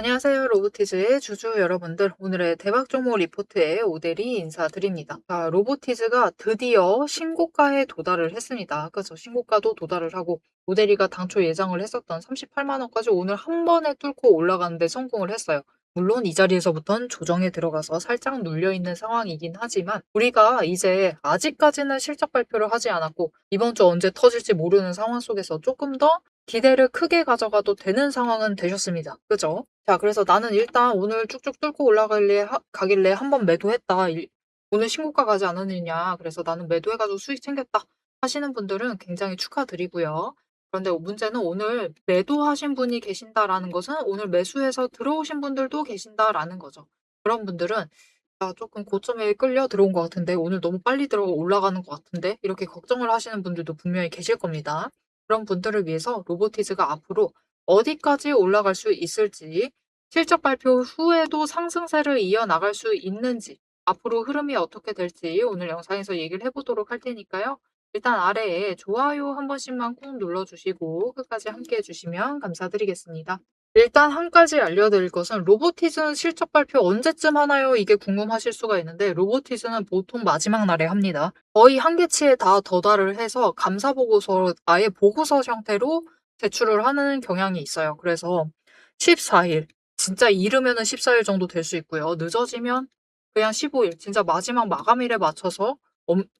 안녕하세요. 로보티즈의 주주 여러분들. 오늘의 대박 종목 리포트에 오대리 인사드립니다. 자, 로보티즈가 드디어 신고가에 도달을 했습니다. 그래서 신고가도 도달을 하고 오대리가 당초 예상을 했었던 38만 원까지 오늘 한 번에 뚫고 올라가는데 성공을 했어요. 물론 이 자리에서부터는 조정에 들어가서 살짝 눌려있는 상황이긴 하지만 우리가 이제 아직까지는 실적 발표를 하지 않았고 이번 주 언제 터질지 모르는 상황 속에서 조금 더 기대를 크게 가져가도 되는 상황은 되셨습니다. 그죠? 자, 그래서 나는 일단 오늘 쭉쭉 뚫고 가길래 한번 매도했다. 오늘 신고가 가지 않았느냐. 그래서 나는 매도해가지고 수익 챙겼다. 하시는 분들은 굉장히 축하드리고요. 그런데 문제는 오늘 매도하신 분이 계신다라는 것은 오늘 매수해서 들어오신 분들도 계신다라는 거죠. 그런 분들은 조금 고점에 끌려 들어온 것 같은데 오늘 너무 빨리 들어 올라가는 것 같은데 이렇게 걱정을 하시는 분들도 분명히 계실 겁니다. 그런 분들을 위해서 로보티즈가 앞으로 어디까지 올라갈 수 있을지, 실적 발표 후에도 상승세를 이어나갈 수 있는지, 앞으로 흐름이 어떻게 될지 오늘 영상에서 얘기를 해보도록 할 테니까요. 일단 아래에 좋아요 한 번씩만 꾹 눌러주시고 끝까지 함께 해주시면 감사드리겠습니다. 일단 한 가지 알려드릴 것은 로보티즈는 실적 발표 언제쯤 하나요? 이게 궁금하실 수가 있는데 로보티즈는 보통 마지막 날에 합니다. 거의 한계치에 다 도달을 해서 감사 보고서 아예 보고서 형태로 제출을 하는 경향이 있어요. 그래서 14일, 진짜 이르면은 14일 정도 될 수 있고요. 늦어지면 그냥 15일, 진짜 마지막 마감일에 맞춰서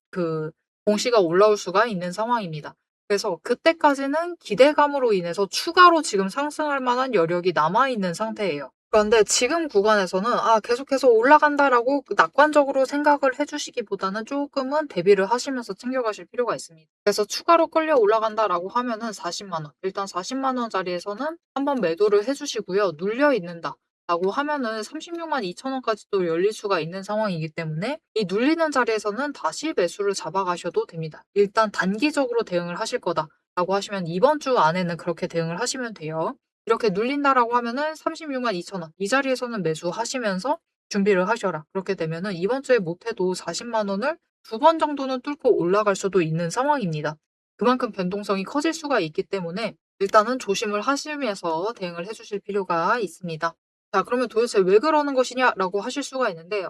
그 공시가 올라올 수가 있는 상황입니다. 그래서 그때까지는 기대감으로 인해서 추가로 지금 상승할 만한 여력이 남아있는 상태예요. 그런데 지금 구간에서는 계속해서 올라간다라고 낙관적으로 생각을 해주시기보다는 조금은 대비를 하시면서 챙겨가실 필요가 있습니다. 그래서 추가로 끌려 올라간다라고 하면은 40만 원. 일단 40만 원짜리에서는 한번 매도를 해주시고요. 눌려 있는다. 라고 하면은 36만 2천 원까지도 열릴 수가 있는 상황이기 때문에 이 눌리는 자리에서는 다시 매수를 잡아가셔도 됩니다. 일단 단기적으로 대응을 하실 거다 라고 하시면 이번 주 안에는 그렇게 대응을 하시면 돼요. 이렇게 눌린다라고 하면은 36만 2천 원. 이 자리에서는 매수하시면서 준비를 하셔라. 그렇게 되면은 이번 주에 못해도 40만 원을 두 번 정도는 뚫고 올라갈 수도 있는 상황입니다. 그만큼 변동성이 커질 수가 있기 때문에 일단은 조심을 하시면서 대응을 해주실 필요가 있습니다. 자, 그러면 도대체 왜 그러는 것이냐라고 하실 수가 있는데,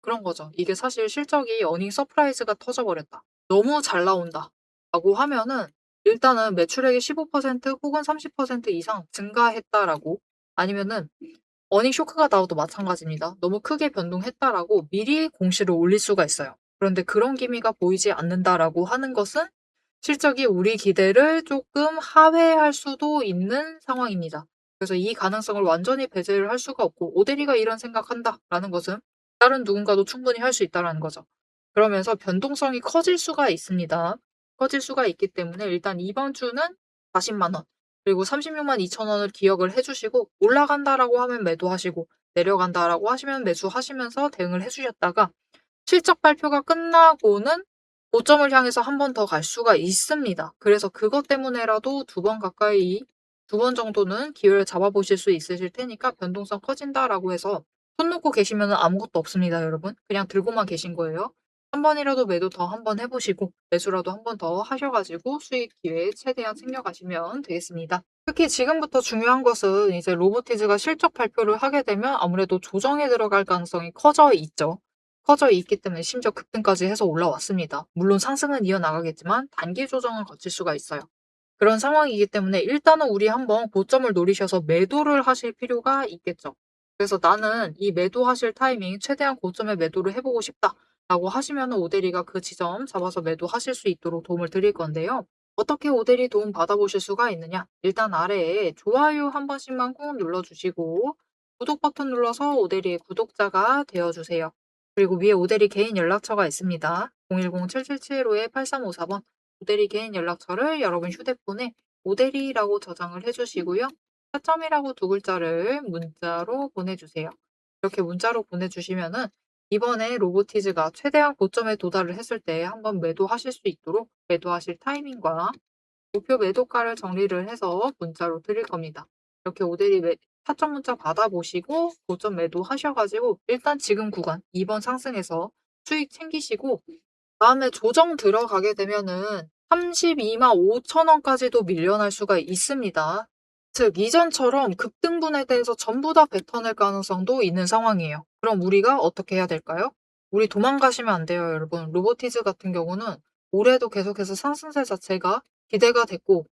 그런 거죠. 이게 사실 실적이 어닝 서프라이즈가 터져버렸다. 너무 잘 나온다. 라고 하면은 일단은 매출액이 15% 혹은 30% 이상 증가했다라고 아니면은 어닝 쇼크가 나와도 마찬가지입니다. 너무 크게 변동했다라고 미리 공시를 올릴 수가 있어요. 그런데 그런 기미가 보이지 않는다라고 하는 것은 실적이 우리 기대를 조금 하회할 수도 있는 상황입니다. 그래서 이 가능성을 완전히 배제를 할 수가 없고 오대리가 이런 생각한다라는 것은 다른 누군가도 충분히 할 수 있다라는 거죠. 그러면서 변동성이 커질 수가 있습니다. 커질 수가 있기 때문에 일단 이번 주는 40만 원 그리고 36만 2천 원을 기억을 해주시고 올라간다라고 하면 매도하시고 내려간다라고 하시면 매수하시면서 대응을 해주셨다가 실적 발표가 끝나고는 고점을 향해서 한 번 더 갈 수가 있습니다. 그래서 그것 때문에라도 두 번 정도는 기회를 잡아보실 수 있으실 테니까 변동성 커진다라고 해서 손 놓고 계시면 아무것도 없습니다, 여러분. 그냥 들고만 계신 거예요. 한 번이라도 매도 더 한 번 해보시고 매수라도 한 번 더 하셔가지고 수익 기회 최대한 챙겨가시면 되겠습니다. 특히 지금부터 중요한 것은 이제 로보티즈가 실적 발표를 하게 되면 아무래도 조정에 들어갈 가능성이 커져 있죠. 커져 있기 때문에 심지어 급등까지 해서 올라왔습니다. 물론 상승은 이어나가겠지만 단기 조정은 거칠 수가 있어요. 그런 상황이기 때문에 일단은 우리 한번 고점을 노리셔서 매도를 하실 필요가 있겠죠. 그래서 나는 이 매도하실 타이밍 최대한 고점에 매도를 해보고 싶다라고 하시면 오대리가 그 지점 잡아서 매도하실 수 있도록 도움을 드릴 건데요. 어떻게 오대리 도움 받아보실 수가 있느냐? 일단 아래에 좋아요 한 번씩만 꾹 눌러주시고 구독 버튼 눌러서 오대리의 구독자가 되어주세요. 그리고 위에 오대리 개인 연락처가 있습니다. 010-7775-8354번 오대리 개인 연락처를 여러분 휴대폰에 오대리라고 저장을 해주시고요. 타점이라고 두 글자를 문자로 보내주세요. 이렇게 문자로 보내주시면은 이번에 로보티즈가 최대한 고점에 도달을 했을 때 한번 매도하실 수 있도록 매도하실 타이밍과 목표 매도가를 정리를 해서 문자로 드릴 겁니다. 이렇게 타점 문자 받아보시고 고점 매도하셔가지고 일단 지금 구간 2번 상승해서 수익 챙기시고 다음에 조정 들어가게 되면은 32만 5천 원까지도 밀려날 수가 있습니다. 즉 이전처럼 급등분에 대해서 전부 다 뱉어낼 가능성도 있는 상황이에요. 그럼 우리가 어떻게 해야 될까요? 우리 도망가시면 안 돼요, 여러분. 로보티즈 같은 경우는 올해도 계속해서 상승세 자체가 기대가 되고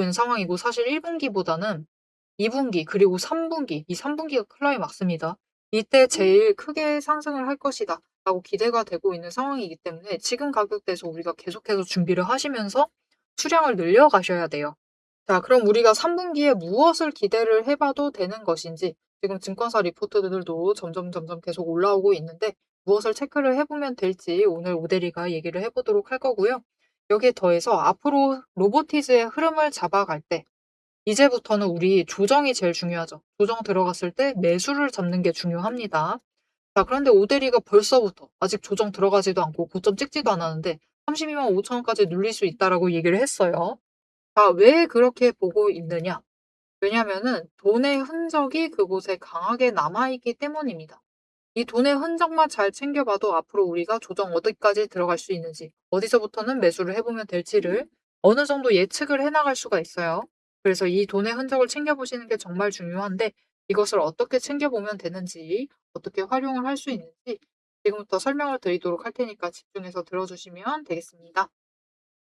있는 상황이고, 사실 1분기보다는 2분기 그리고 3분기, 이 3분기가 클라이막스입니다. 이때 제일 크게 상승을 할 것이다 라고 기대가 되고 있는 상황이기 때문에 지금 가격대에서 우리가 계속해서 준비를 하시면서 수량을 늘려가셔야 돼요. 자, 그럼 우리가 3분기에 무엇을 기대를 해봐도 되는 것인지, 지금 증권사 리포트들도 점점 계속 올라오고 있는데 무엇을 체크를 해보면 될지 오늘 오대리가 얘기를 해보도록 할 거고요. 여기에 더해서 앞으로 로보티즈의 흐름을 잡아갈 때 이제부터는 우리 조정이 제일 중요하죠. 조정 들어갔을 때 매수를 잡는 게 중요합니다. 자, 그런데 오대리가 벌써부터 아직 조정 들어가지도 않고 고점 찍지도 않았는데 32만 5천 원까지 눌릴 수 있다라고 얘기를 했어요. 자, 왜 그렇게 보고 있느냐? 왜냐면은 돈의 흔적이 그곳에 강하게 남아있기 때문입니다. 이 돈의 흔적만 잘 챙겨봐도 앞으로 우리가 조정 어디까지 들어갈 수 있는지, 어디서부터는 매수를 해보면 될지를 어느 정도 예측을 해나갈 수가 있어요. 그래서 이 돈의 흔적을 챙겨보시는 게 정말 중요한데, 이것을 어떻게 챙겨보면 되는지, 어떻게 활용을 할 수 있는지 지금부터 설명을 드리도록 할 테니까 집중해서 들어주시면 되겠습니다.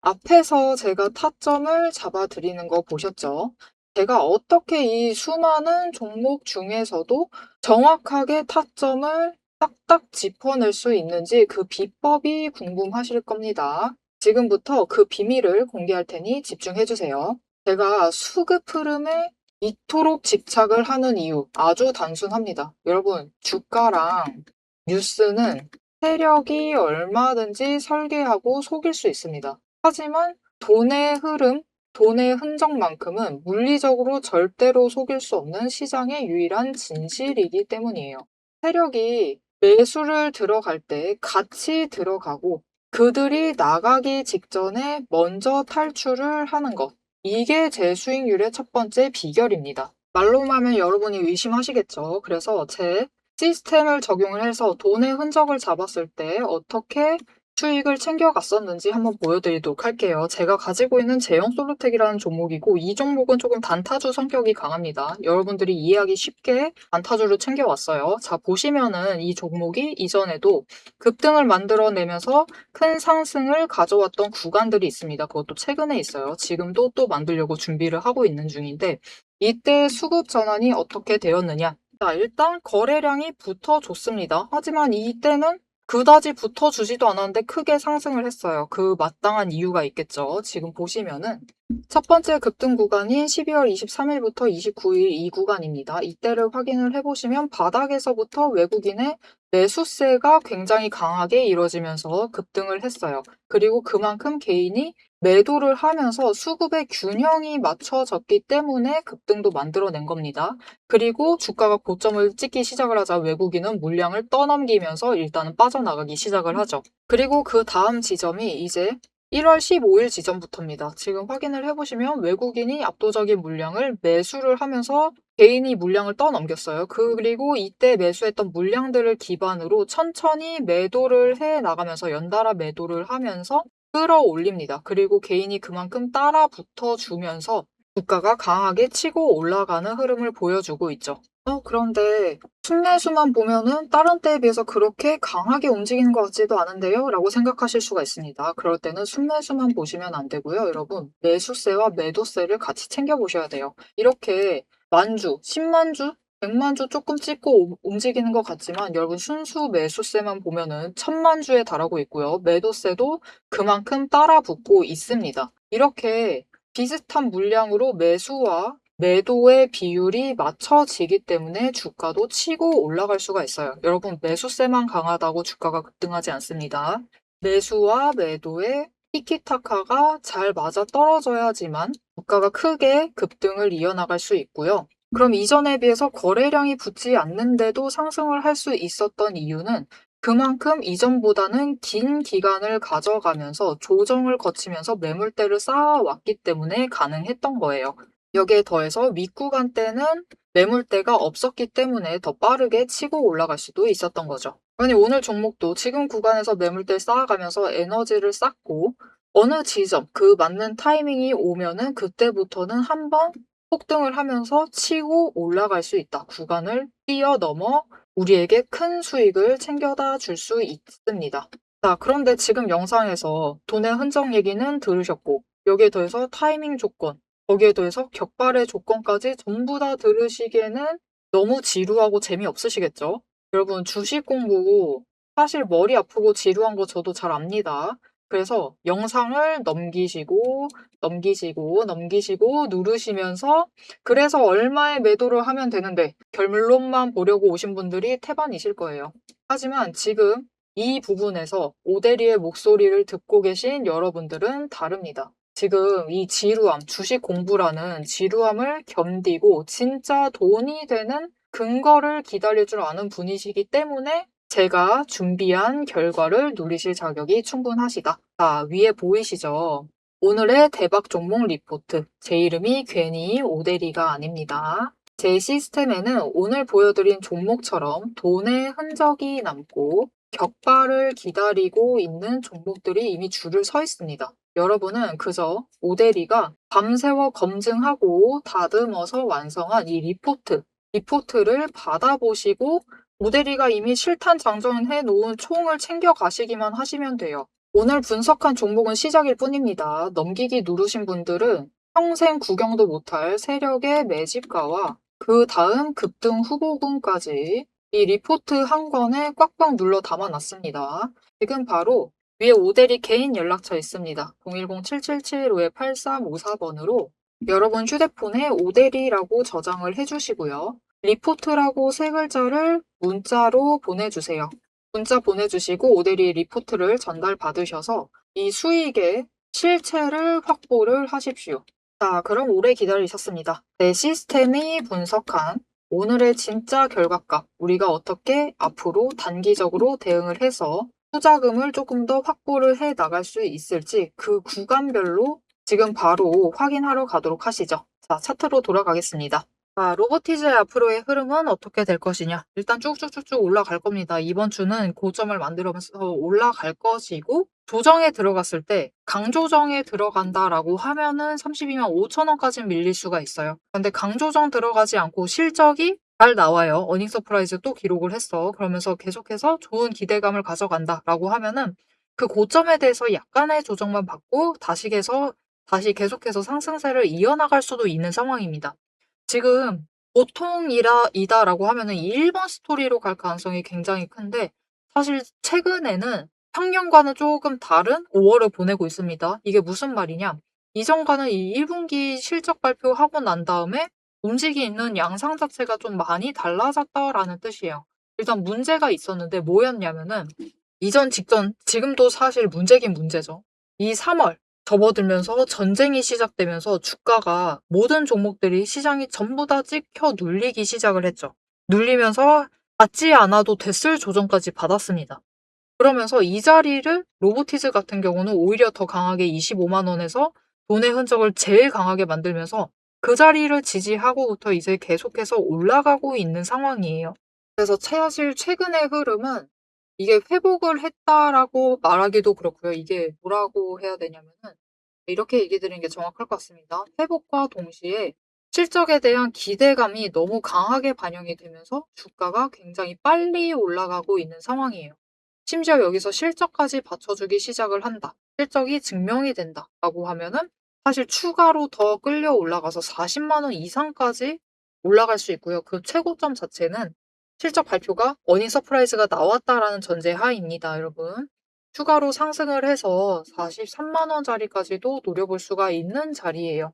앞에서 제가 타점을 잡아드리는 거 보셨죠? 제가 어떻게 이 수많은 종목 중에서도 정확하게 타점을 딱딱 짚어낼 수 있는지 그 비법이 궁금하실 겁니다. 지금부터 그 비밀을 공개할 테니 집중해주세요. 제가 수급 흐름에 이토록 집착을 하는 이유 아주 단순합니다. 여러분, 주가랑 뉴스는 세력이 얼마든지 설계하고 속일 수 있습니다. 하지만 돈의 흐름, 돈의 흔적만큼은 물리적으로 절대로 속일 수 없는 시장의 유일한 진실이기 때문이에요. 세력이 매수를 들어갈 때 같이 들어가고 그들이 나가기 직전에 먼저 탈출을 하는 것. 이게 제 수익률의 첫 번째 비결입니다. 말로만 하면 여러분이 의심하시겠죠. 그래서 제 시스템을 적용을 해서 돈의 흔적을 잡았을 때 어떻게 수익을 챙겨갔었는지 한번 보여드리도록 할게요. 제가 가지고 있는 제형솔루텍이라는 종목이고 이 종목은 조금 단타주 성격이 강합니다. 여러분들이 이해하기 쉽게 단타주를 챙겨왔어요. 자, 보시면은 이 종목이 이전에도 급등을 만들어내면서 큰 상승을 가져왔던 구간들이 있습니다. 그것도 최근에 있어요. 지금도 또 만들려고 준비를 하고 있는 중인데 이때 수급 전환이 어떻게 되었느냐? 자, 일단 거래량이 붙어줬습니다. 하지만 이때는 그다지 붙어주지도 않았는데 크게 상승을 했어요. 그 마땅한 이유가 있겠죠. 지금 보시면은 첫 번째 급등 구간인 12월 23일부터 29일 이 구간입니다. 이때를 확인을 해보시면 바닥에서부터 외국인의 매수세가 굉장히 강하게 이루어지면서 급등을 했어요. 그리고 그만큼 개인이 매도를 하면서 수급의 균형이 맞춰졌기 때문에 급등도 만들어낸 겁니다. 그리고 주가가 고점을 찍기 시작을 하자 외국인은 물량을 떠넘기면서 일단은 빠져나가기 시작을 하죠. 그리고 그 다음 지점이 이제 1월 15일 지점부터입니다. 지금 확인을 해보시면 외국인이 압도적인 물량을 매수를 하면서 개인이 물량을 떠넘겼어요. 그리고 이때 매수했던 물량들을 기반으로 천천히 매도를 해 나가면서 연달아 매도를 하면서 끌어올립니다. 그리고 개인이 그만큼 따라 붙어주면서 주가가 강하게 치고 올라가는 흐름을 보여주고 있죠. 그런데 순매수만 보면은 다른 때에 비해서 그렇게 강하게 움직이는 것 같지도 않은데요? 라고 생각하실 수가 있습니다. 그럴 때는 순매수만 보시면 안 되고요. 여러분, 매수세와 매도세를 같이 챙겨보셔야 돼요. 이렇게 만주, 10만주, 100만주 조금 찍고 움직이는 것 같지만 여러분 순수 매수세만 보면은 1000만주에 달하고 있고요. 매도세도 그만큼 따라 붙고 있습니다. 이렇게 비슷한 물량으로 매수와 매도의 비율이 맞춰지기 때문에 주가도 치고 올라갈 수가 있어요. 여러분, 매수세만 강하다고 주가가 급등하지 않습니다. 매수와 매도의 티키타카가 잘 맞아 떨어져야지만 주가가 크게 급등을 이어나갈 수 있고요. 그럼 이전에 비해서 거래량이 붙지 않는데도 상승을 할 수 있었던 이유는 그만큼 이전보다는 긴 기간을 가져가면서 조정을 거치면서 매물대를 쌓아왔기 때문에 가능했던 거예요. 여기에 더해서 윗구간 때는 매물대가 없었기 때문에 더 빠르게 치고 올라갈 수도 있었던 거죠. 아니, 오늘 종목도 지금 구간에서 매물대를 쌓아가면서 에너지를 쌓고 어느 지점, 그 맞는 타이밍이 오면은 그때부터는 한번 폭등을 하면서 치고 올라갈 수 있다. 구간을 뛰어넘어 우리에게 큰 수익을 챙겨다 줄 수 있습니다. 자, 그런데 지금 영상에서 돈의 흔적 얘기는 들으셨고, 여기에 더해서 타이밍 조건, 거기에 더해서 격발의 조건까지 전부 다 들으시기에는 너무 지루하고 재미없으시겠죠? 여러분, 주식 공부 사실 머리 아프고 지루한 거 저도 잘 압니다. 그래서 영상을 넘기시고 누르시면서 그래서 얼마에 매도를 하면 되는데 결론만 보려고 오신 분들이 태반이실 거예요. 하지만 지금 이 부분에서 오대리의 목소리를 듣고 계신 여러분들은 다릅니다. 지금 이 지루함, 주식 공부라는 지루함을 견디고 진짜 돈이 되는 근거를 기다릴 줄 아는 분이시기 때문에 제가 준비한 결과를 누리실 자격이 충분하시다. 자, 위에 보이시죠? 오늘의 대박 종목 리포트. 제 이름이 괜히 오대리가 아닙니다. 제 시스템에는 오늘 보여드린 종목처럼 돈의 흔적이 남고 격발을 기다리고 있는 종목들이 이미 줄을 서 있습니다. 여러분은 그저 오대리가 밤새워 검증하고 다듬어서 완성한 이 리포트를 받아보시고 오대리가 이미 실탄 장전해 놓은 총을 챙겨 가시기만 하시면 돼요. 오늘 분석한 종목은 시작일 뿐입니다. 넘기기 누르신 분들은 평생 구경도 못할 세력의 매집가와 그 다음 급등 후보군까지 이 리포트 한 권에 꽉꽉 눌러 담아놨습니다. 지금 바로 위에 오대리 개인 연락처 있습니다. 010-7775-8354번으로 여러분 휴대폰에 오대리라고 저장을 해주시고요. 리포트라고 세 글자를 문자로 보내주세요. 문자 보내주시고 오대리 리포트를 전달받으셔서 이 수익의 실체를 확보를 하십시오. 자, 그럼 오래 기다리셨습니다. 내 시스템이 분석한 오늘의 진짜 결과값, 우리가 어떻게 앞으로 단기적으로 대응을 해서 투자금을 조금 더 확보를 해 나갈 수 있을지 그 구간별로 지금 바로 확인하러 가도록 하시죠. 자, 차트로 돌아가겠습니다. 자, 로보티즈의 앞으로의 흐름은 어떻게 될 것이냐. 일단 쭉쭉쭉쭉 올라갈 겁니다. 이번 주는 고점을 만들어서 올라갈 것이고 조정에 들어갔을 때 강조정에 들어간다라고 하면은 32만 5천 원까지 밀릴 수가 있어요. 근데 강조정 들어가지 않고 실적이 잘 나와요. 어닝 서프라이즈 또 기록을 했어. 그러면서 계속해서 좋은 기대감을 가져간다라고 하면은 그 고점에 대해서 약간의 조정만 받고 다시 계속해서 상승세를 이어나갈 수도 있는 상황입니다. 지금 보통이다라고 하면은 이 1번 스토리로 갈 가능성이 굉장히 큰데 사실 최근에는 평년과는 조금 다른 5월을 보내고 있습니다. 이게 무슨 말이냐? 이전과는 이 1분기 실적 발표하고 난 다음에 움직이는 양상 자체가 좀 많이 달라졌다라는 뜻이에요. 일단 문제가 있었는데 뭐였냐면은 이전 직전 지금도 사실 문제긴 문제죠. 이 3월 접어들면서 전쟁이 시작되면서 주가가 모든 종목들이 시장이 전부 다 찍혀 눌리기 시작을 했죠. 눌리면서 받지 않아도 됐을 조정까지 받았습니다. 그러면서 이 자리를 로보티즈 같은 경우는 오히려 더 강하게 25만 원에서 돈의 흔적을 제일 강하게 만들면서 그 자리를 지지하고부터 이제 계속해서 올라가고 있는 상황이에요. 그래서 사실 최근의 흐름은 이게 회복을 했다라고 말하기도 그렇고요. 이게 뭐라고 해야 되냐면은 이렇게 얘기 드리는 게 정확할 것 같습니다. 회복과 동시에 실적에 대한 기대감이 너무 강하게 반영이 되면서 주가가 굉장히 빨리 올라가고 있는 상황이에요. 심지어 여기서 실적까지 받쳐주기 시작을 한다. 실적이 증명이 된다라고 하면은 사실 추가로 더 끌려 올라가서 40만 원 이상까지 올라갈 수 있고요. 그 최고점 자체는 실적 발표가 어닝 서프라이즈가 나왔다라는 전제 하입니다, 여러분. 추가로 상승을 해서 43만 원짜리까지도 노려볼 수가 있는 자리예요.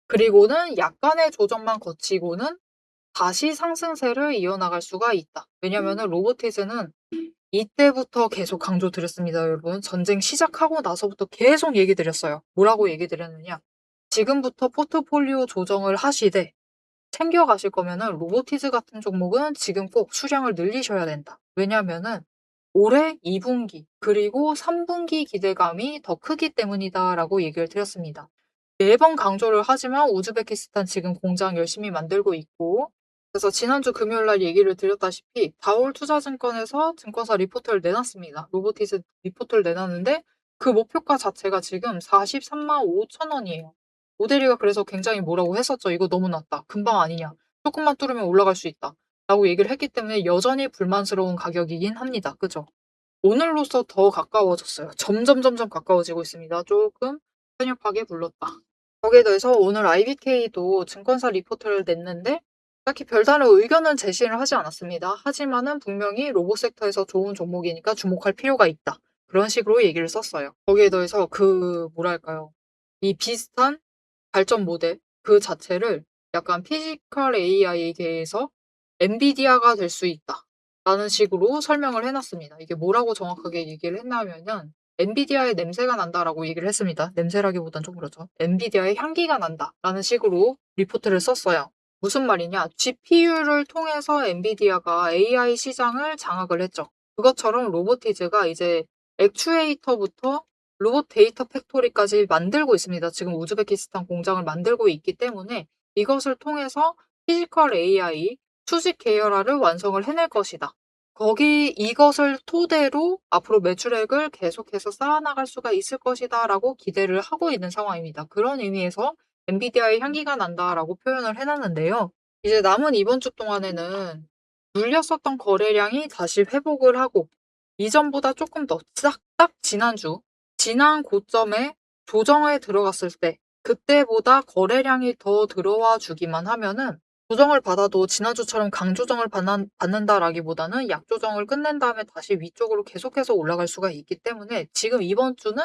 그리고는 약간의 조정만 거치고는 다시 상승세를 이어나갈 수가 있다. 왜냐면은 로보티즈는 이때부터 계속 강조드렸습니다, 여러분. 전쟁 시작하고 나서부터 계속 얘기 드렸어요. 뭐라고 얘기 드렸느냐? 지금부터 포트폴리오 조정을 하시되 챙겨가실 거면은 로보티즈 같은 종목은 지금 꼭 수량을 늘리셔야 된다. 왜냐면은 올해 2분기 그리고 3분기 기대감이 더 크기 때문이다라고 얘기를 드렸습니다. 매번 강조를 하지만 우즈베키스탄 지금 공장 열심히 만들고 있고 그래서 지난주 금요일 날 얘기를 드렸다시피 다올투자증권에서 증권사 리포트를 내놨습니다. 로보티즈 리포트를 내놨는데 그 목표가 자체가 지금 43만 5천 원이에요. 오대리가 그래서 굉장히 뭐라고 했었죠. "이거 너무 낮다. 금방 아니냐. 조금만 뚫으면 올라갈 수 있다." 라고 얘기를 했기 때문에 여전히 불만스러운 가격이긴 합니다. 그죠? 오늘로써 더 가까워졌어요. 점점 가까워지고 있습니다. 조금 편협하게 굴렀다. 거기에 더해서 오늘 IBK도 증권사 리포트를 냈는데 딱히 별다른 의견은 제시를 하지 않았습니다. 하지만은 분명히 로봇 섹터에서 좋은 종목이니까 주목할 필요가 있다. 그런 식으로 얘기를 썼어요. 거기에 더해서 뭐랄까요. 이 비슷한 발전 모델 그 자체를 약간 피지컬 AI계에서 엔비디아가 될 수 있다. 라는 식으로 설명을 해놨습니다. 이게 뭐라고 정확하게 얘기를 했냐면은 엔비디아의 냄새가 난다라고 얘기를 했습니다. 냄새라기보단 좀 그렇죠. 엔비디아의 향기가 난다라는 식으로 리포트를 썼어요. 무슨 말이냐? GPU를 통해서 엔비디아가 AI 시장을 장악을 했죠. 그것처럼 로보티즈가 이제 액추에이터부터 로봇 데이터 팩토리까지 만들고 있습니다. 지금 우즈베키스탄 공장을 만들고 있기 때문에 이것을 통해서 피지컬 AI, 수직 계열화를 완성을 해낼 것이다. 이것을 토대로 앞으로 매출액을 계속해서 쌓아나갈 수가 있을 것이다 라고 기대를 하고 있는 상황입니다. 그런 의미에서 엔비디아의 향기가 난다라고 표현을 해놨는데요. 이제 남은 이번 주 동안에는 눌렸었던 거래량이 다시 회복을 하고 이전보다 조금 더 딱 지난주, 지난 고점에 조정에 들어갔을 때 그때보다 거래량이 더 들어와 주기만 하면은 조정을 받아도 지난주처럼 강조정을 받는다라기보다는 약조정을 끝낸 다음에 다시 위쪽으로 계속해서 올라갈 수가 있기 때문에 지금 이번 주는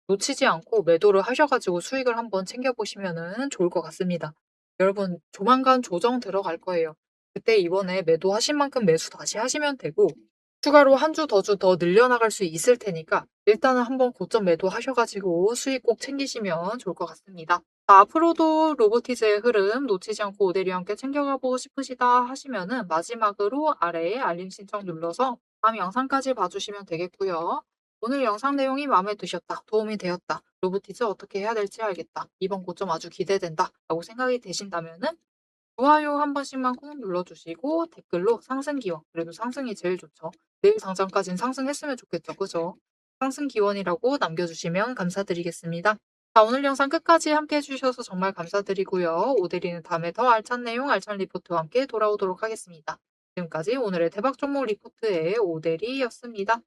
놓치지 않고 매도를 하셔가지고 수익을 한번 챙겨보시면은 좋을 것 같습니다. 여러분, 조만간 조정 들어갈 거예요. 그때 이번에 매도하신 만큼 매수 다시 하시면 되고, 추가로 한 주 더 늘려나갈 수 있을 테니까 일단은 한번 고점 매도하셔가지고 수익 꼭 챙기시면 좋을 것 같습니다. 자, 앞으로도 로보티즈의 흐름 놓치지 않고 오데리와 함께 챙겨가고 싶으시다 하시면은 마지막으로 아래에 알림 신청 눌러서 다음 영상까지 봐주시면 되겠고요. 오늘 영상 내용이 마음에 드셨다, 도움이 되었다, 로보티즈 어떻게 해야 될지 알겠다, 이번 고점 아주 기대된다 라고 생각이 되신다면은 좋아요 한 번씩만 꾹 눌러주시고 댓글로 상승 기원, 그래도 상승이 제일 좋죠. 내일 당장까진 상승했으면 좋겠죠. 그죠? 상승 기원이라고 남겨주시면 감사드리겠습니다. 자, 오늘 영상 끝까지 함께 해주셔서 정말 감사드리고요. 오대리는 다음에 더 알찬 내용, 알찬 리포트와 함께 돌아오도록 하겠습니다. 지금까지 오늘의 대박 종목 리포트의 오대리였습니다.